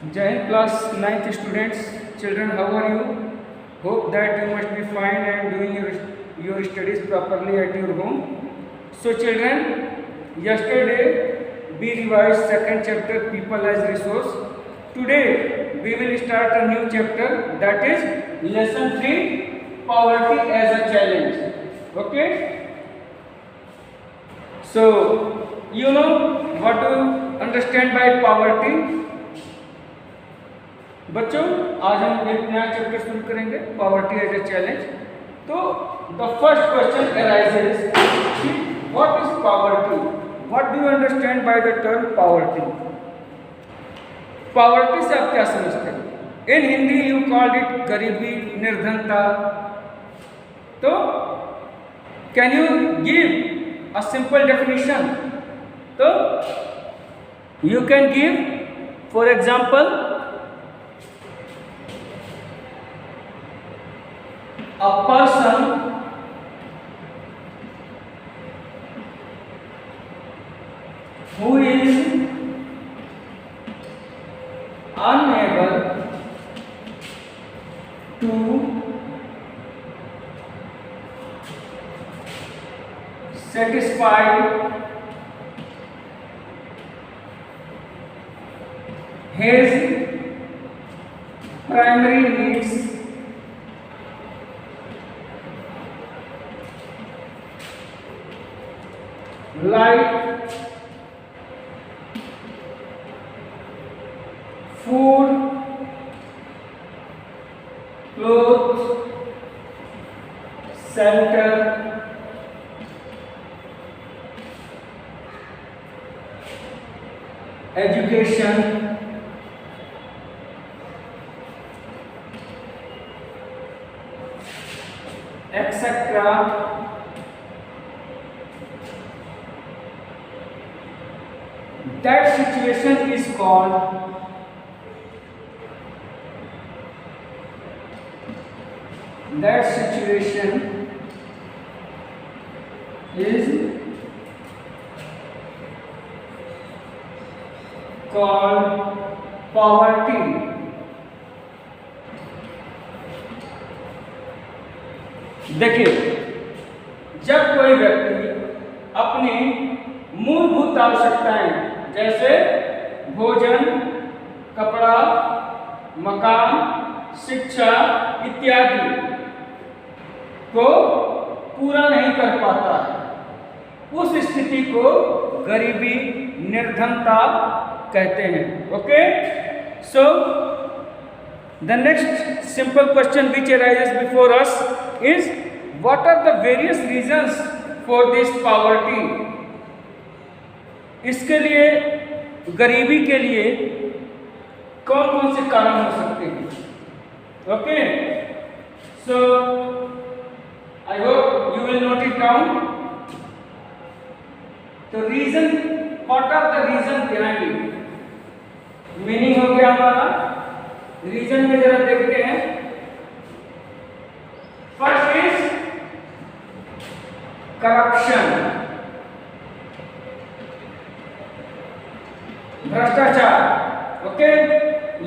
Jai Hind class 9th students, children, how are you? Hope that you must be fine and doing your studies properly at your home. So children, yesterday we revised second chapter people as resource. Today we will start a new chapter, that is lesson 3 poverty as a challenge. Okay? So you know what to understand by poverty? बच्चों आज हम एक नया chapter शुरू करेंगे, poverty as a challenge. तो the first question arises कि what is poverty, what do you understand by the term poverty. Poverty से आप क्या समझते हैं? In Hindi you called it गरीबी, निर्धनता। तो can you give a simple definition? तो you can give for example a person who is unable to satisfy his primary needs like food, clothes, shelter, education, etc. That situation is called poverty. देखिए, जब कोई व्यक्ति अपनी मूलभूत आवश्यकताएं जैसे भोजन, कपड़ा, मकान, शिक्षा इत्यादि को पूरा नहीं कर पाता है, उस स्थिति को गरीबी, निर्धनता कहते हैं। Okay, so the next simple question which arises before us is what are the various reasons for this poverty. इसके लिए, गरीबी के लिए कौन कौन से कारण हो सकते हैं? Okay, so I hope you will note it down. तो reason, what are the reason behind it, meaning हो गया हमारा। रीजन में जरा देखते हैं। फर्स्ट इज करप्शन, भ्रष्टाचार। ओके,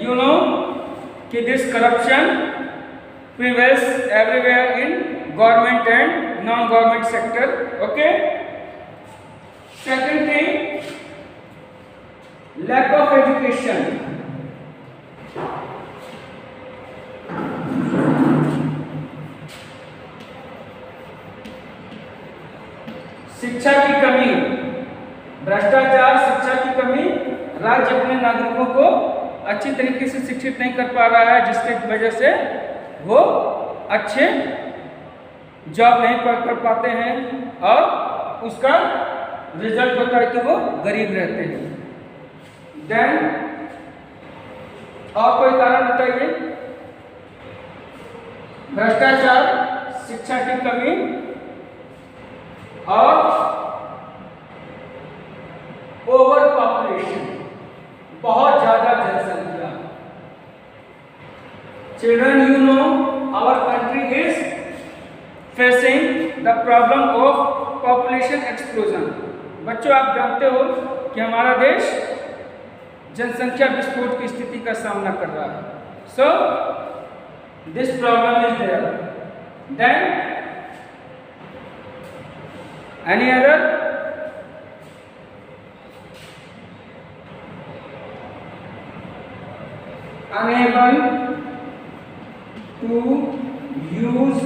यू नो कि this corruption prevails everywhere in government and non government sector. Okay, second thing, lack of education. शिक्षा की कमी, भ्रष्टाचार, शिक्षा की कमी। राज्य अपने नागरिकों को अच्छी तरीके से शिक्षित नहीं कर पा रहा है, जिसकी वजह से वो अच्छे जॉब नहीं कर पाते हैं और उसका रिजल्ट होता है कि वो गरीब रहते हैं। देन और कोई कारण बताइए? भ्रष्टाचार, शिक्षा की कमी और ओवर पॉपुलेशन, बहुत ज्यादा जनसंख्या। Children, you know our country is facing the problem of population explosion. बच्चों, आप जानते हो कि हमारा देश जनसंख्या विस्फोट की स्थिति का सामना कर रहा है. So this problem is there. Then any other? Unable to use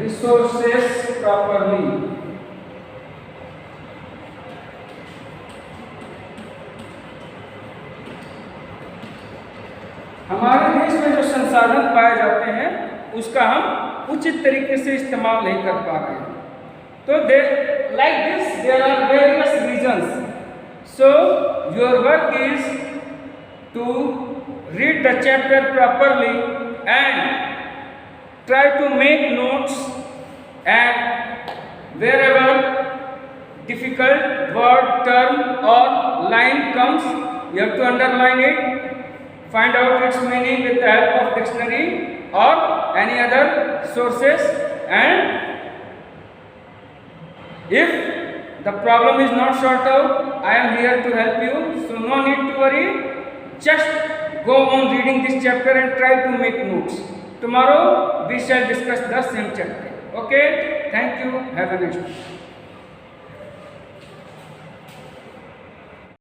resources properly. हमारे देश में जो संसाधन पाए जाते हैं उसका हम उचित तरीके से इस्तेमाल नहीं कर पा रहे हैं. तो like this there are various reasons. So your work is to read the chapter properly and try to make notes, and wherever difficult word, term or line comes, you have to underline it, find out its meaning with the help of dictionary or any other sources, and if the problem is not sorted out, I am here to help you, so no need to worry. Just go on reading this chapter and try to make notes. Tomorrow we shall discuss the same chapter. Okay, thank you, have a nice day.